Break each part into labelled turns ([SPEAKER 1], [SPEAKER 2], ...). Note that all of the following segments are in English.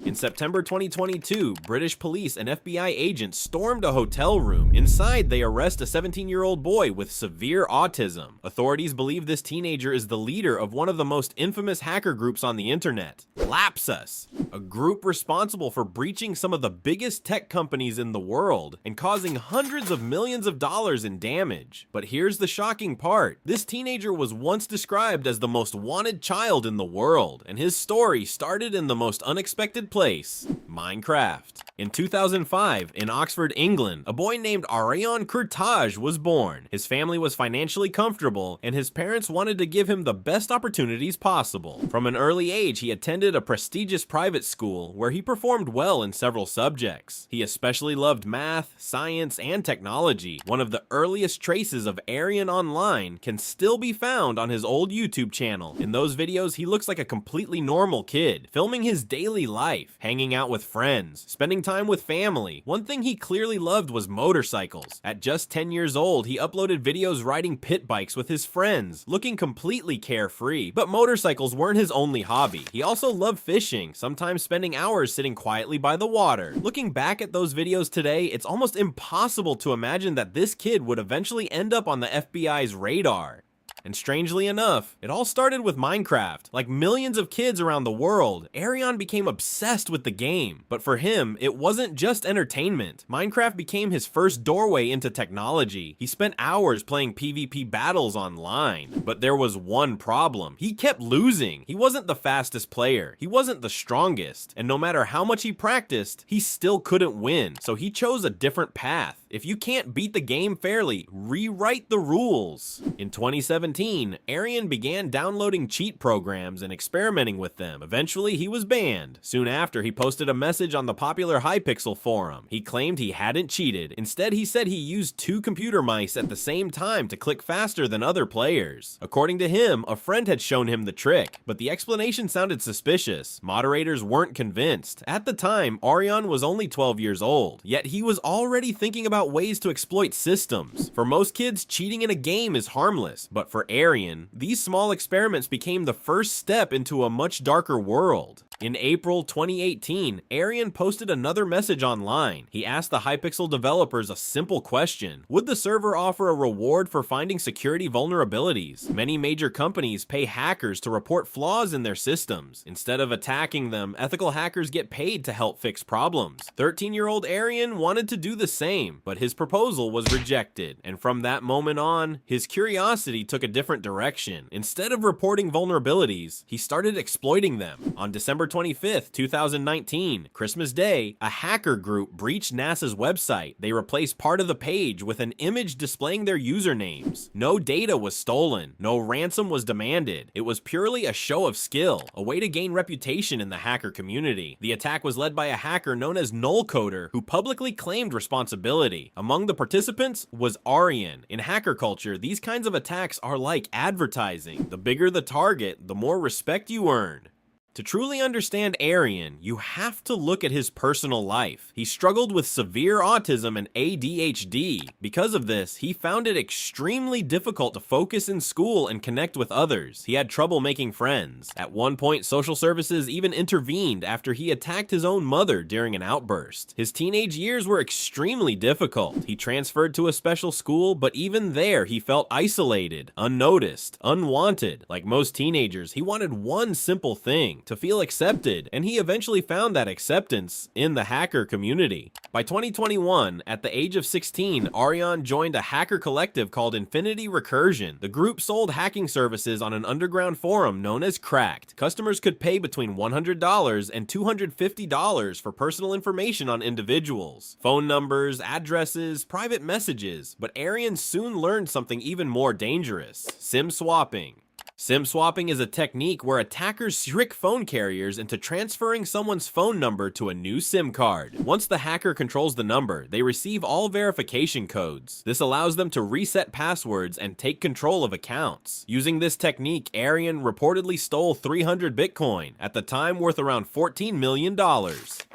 [SPEAKER 1] In September 2022, British police and FBI agents stormed a hotel room. Inside, they arrest a 17-year-old boy with severe autism. Authorities believe this teenager is the leader of one of the most infamous hacker groups on the internet, Lapsus, a group responsible for breaching some of the biggest tech companies in the world and causing hundreds of millions of dollars in damage. But here's the shocking part. This teenager was once described as the most wanted child in the world, and his story started in the most unexpected place, Minecraft. In 2005, in Oxford, England, a boy named Arian Kurtaj was born. His family was financially comfortable, and his parents wanted to give him the best opportunities possible. From an early age, he attended a prestigious private school where he performed well in several subjects. He especially loved math, science, and technology. One of the earliest traces of Arian online can still be found on his old YouTube channel. In those videos, he looks like a completely normal kid, filming his daily life, hanging out with friends, spending time with family. One thing he clearly loved was motorcycles. At just 10 years old, he uploaded videos riding pit bikes with his friends, looking completely carefree. But motorcycles weren't his only hobby. He also loved fishing, sometimes spending hours sitting quietly by the water. Looking back at those videos today, it's almost impossible to imagine that this kid would eventually end up on the FBI's radar. And strangely enough, it all started with Minecraft. Like millions of kids around the world, Arian became obsessed with the game. But for him, it wasn't just entertainment. Minecraft became his first doorway into technology. He spent hours playing PvP battles online. But there was one problem. He kept losing. He wasn't the fastest player. He wasn't the strongest. And no matter how much he practiced, he still couldn't win. So he chose a different path. If you can't beat the game fairly, rewrite the rules. In 2017, Arian began downloading cheat programs and experimenting with them. Eventually, he was banned. Soon after, he posted a message on the popular Hypixel forum. He claimed he hadn't cheated. Instead, he said he used 2 computer mice at the same time to click faster than other players. According to him, a friend had shown him the trick, but the explanation sounded suspicious. Moderators weren't convinced. At the time, Arian was only 12 years old, yet he was already thinking about ways to exploit systems. For most kids, cheating in a game is harmless, but for Arian, these small experiments became the first step into a much darker world. In April 2018, Arian posted another message online. He asked the Hypixel developers a simple question. Would the server offer a reward for finding security vulnerabilities? Many major companies pay hackers to report flaws in their systems. Instead of attacking them, ethical hackers get paid to help fix problems. 13-year-old Arian wanted to do the same, but his proposal was rejected. And from that moment on, his curiosity took a different direction. Instead of reporting vulnerabilities, he started exploiting them. On December 25th, 2019, Christmas Day, a hacker group breached NASA's website. They replaced part of the page with an image displaying their usernames. No data was stolen. No ransom was demanded. It was purely a show of skill, a way to gain reputation in the hacker community. The attack was led by a hacker known as Nullcoder, who publicly claimed responsibility. Among the participants was Arian. In hacker culture, these kinds of attacks are like advertising. The bigger the target, the more respect you earn. To truly understand Arian, you have to look at his personal life. He struggled with severe autism and ADHD. Because of this, he found it extremely difficult to focus in school and connect with others. He had trouble making friends. At one point, social services even intervened after he attacked his own mother during an outburst. His teenage years were extremely difficult. He transferred to a special school, but even there, he felt isolated, unnoticed, unwanted. Like most teenagers, he wanted one simple thing: to feel accepted, and he eventually found that acceptance in the hacker community. By 2021, at the age of 16, Arian joined a hacker collective called Infinity Recursion. The group sold hacking services on an underground forum known as Cracked. Customers could pay between $100 and $250 for personal information on individuals, phone numbers, addresses, private messages. But Arian soon learned something even more dangerous: SIM swapping. SIM swapping is a technique where attackers trick phone carriers into transferring someone's phone number to a new SIM card. Once the hacker controls the number, they receive all verification codes. This allows them to reset passwords and take control of accounts. Using this technique, Arian reportedly stole 300 Bitcoin, at the time worth around $14 million.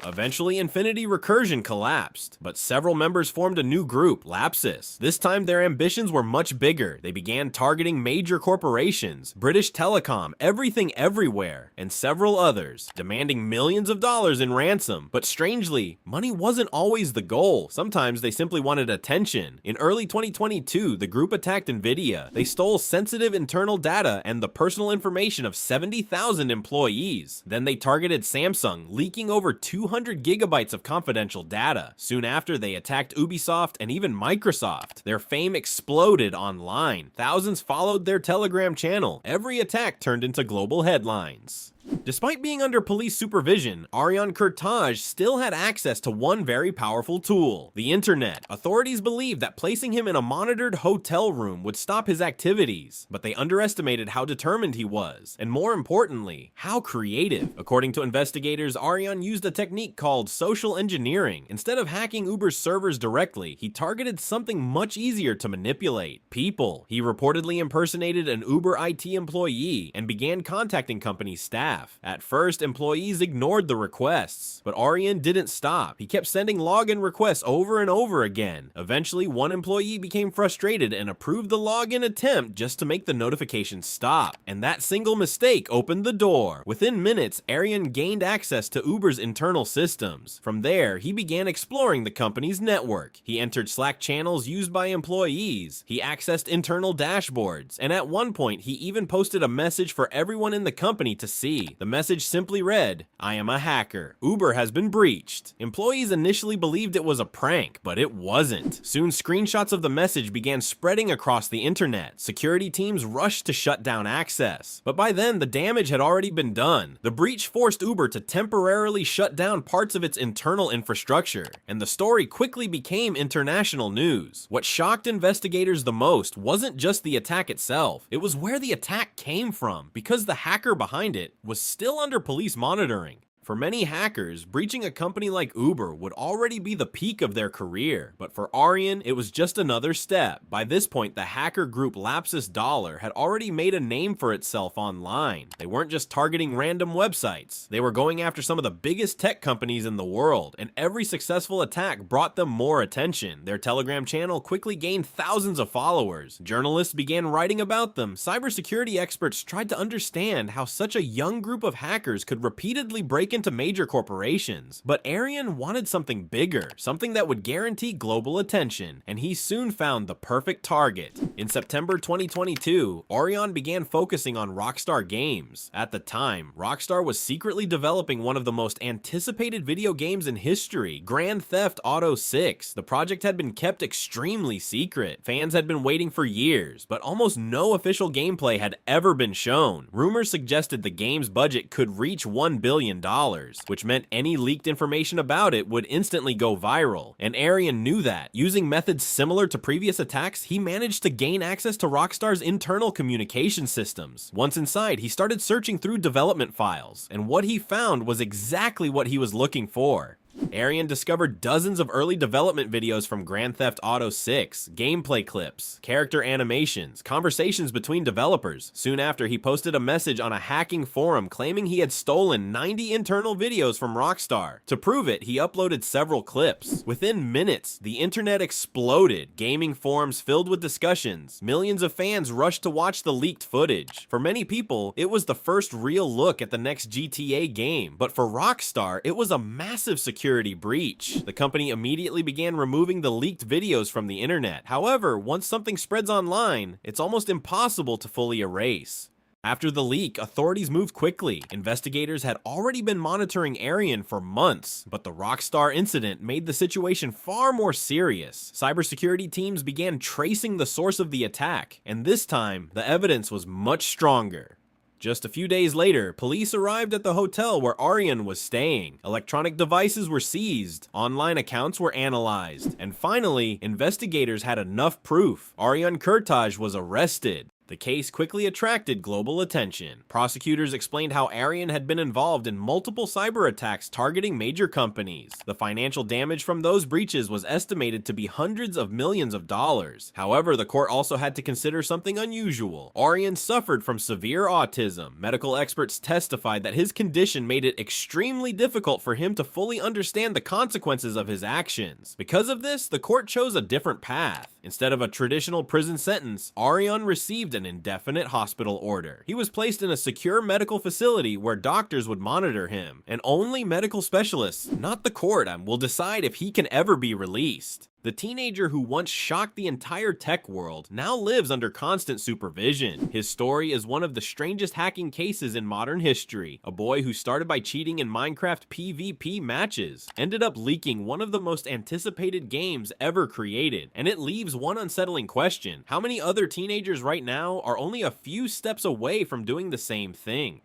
[SPEAKER 1] Eventually, Infinity Recursion collapsed, but several members formed a new group, Lapsus. This time, their ambitions were much bigger. They began targeting major corporations, British Telecom, Everything Everywhere, and several others, demanding millions of dollars in ransom. But strangely, money wasn't always the goal. Sometimes they simply wanted attention. In early 2022, the group attacked Nvidia. They stole sensitive internal data and the personal information of 70,000 employees. Then they targeted Samsung, leaking over 200 gigabytes of confidential data. Soon after, they attacked Ubisoft and even Microsoft. Their fame exploded online. Thousands followed their Telegram channel. Every attack turned into global headlines. Despite being under police supervision, Aryan Kurtaj still had access to one very powerful tool, the internet. Authorities believed that placing him in a monitored hotel room would stop his activities, but they underestimated how determined he was, and more importantly, how creative. According to investigators, Aryan used a technique called social engineering. Instead of hacking Uber's servers directly, he targeted something much easier to manipulate: people. He reportedly impersonated an Uber IT employee and began contacting company staff. At first, employees ignored the requests, but Aryan didn't stop. He kept sending login requests over and over again. Eventually, one employee became frustrated and approved the login attempt just to make the notification stop. And that single mistake opened the door. Within minutes, Aryan gained access to Uber's internal systems. From there, he began exploring the company's network. He entered Slack channels used by employees. He accessed internal dashboards. And at one point, he even posted a message for everyone in the company to see. The message simply read, "I am a hacker. Uber has been breached." Employees initially believed it was a prank, but it wasn't. Soon, screenshots of the message began spreading across the internet. Security teams rushed to shut down access. But by then, the damage had already been done. The breach forced Uber to temporarily shut down parts of its internal infrastructure, and the story quickly became international news. What shocked investigators the most wasn't just the attack itself, it was where the attack came from, because the hacker behind it was still under police monitoring. For many hackers, breaching a company like Uber would already be the peak of their career, but for Aryan, it was just another step. By this point, the hacker group Lapsus Dollar had already made a name for itself online. They weren't just targeting random websites, they were going after some of the biggest tech companies in the world, and every successful attack brought them more attention. Their Telegram channel quickly gained thousands of followers. Journalists began writing about them. Cybersecurity experts tried to understand how such a young group of hackers could repeatedly break into major corporations. But Aryan wanted something bigger, something that would guarantee global attention, and he soon found the perfect target. In September 2022, Aryan began focusing on Rockstar Games. At the time, Rockstar was secretly developing one of the most anticipated video games in history, Grand Theft Auto 6. The project had been kept extremely secret. Fans had been waiting for years, but almost no official gameplay had ever been shown. Rumors suggested the game's budget could reach $1 billion, which meant any leaked information about it would instantly go viral. And Aryan knew that. Using methods similar to previous attacks, he managed to gain access to Rockstar's internal communication systems. Once inside, he started searching through development files, and what he found was exactly what he was looking for. Aryan discovered dozens of early development videos from Grand Theft Auto 6, gameplay clips, character animations, conversations between developers. Soon after, he posted a message on a hacking forum claiming he had stolen 90 internal videos from Rockstar. To prove it, he uploaded several clips. Within minutes, the internet exploded. Gaming forums filled with discussions. Millions of fans rushed to watch the leaked footage. For many people, it was the first real look at the next GTA game, but for Rockstar, it was a massive security breach. The company immediately began removing the leaked videos from the internet. However, once something spreads online, it's almost impossible to fully erase. After the leak, authorities moved quickly. Investigators had already been monitoring Aryan for months, but the Rockstar incident made the situation far more serious. Cybersecurity teams began tracing the source of the attack, and this time, the evidence was much stronger. Just a few days later, police arrived at the hotel where Aryan was staying. Electronic devices were seized, online accounts were analyzed, and finally, investigators had enough proof. Aryan Kurtaj was arrested. The case quickly attracted global attention. Prosecutors explained how Aryan had been involved in multiple cyber attacks targeting major companies. The financial damage from those breaches was estimated to be hundreds of millions of dollars. However, the court also had to consider something unusual. Aryan suffered from severe autism. Medical experts testified that his condition made it extremely difficult for him to fully understand the consequences of his actions. Because of this, the court chose a different path. Instead of a traditional prison sentence, Aryan received an indefinite hospital order. He was placed in a secure medical facility where doctors would monitor him, and only medical specialists, not the court, will decide if he can ever be released. The teenager who once shocked the entire tech world now lives under constant supervision. His story is one of the strangest hacking cases in modern history. A boy who started by cheating in Minecraft PvP matches ended up leaking one of the most anticipated games ever created, and it leaves one unsettling question: how many other teenagers right now are only a few steps away from doing the same thing?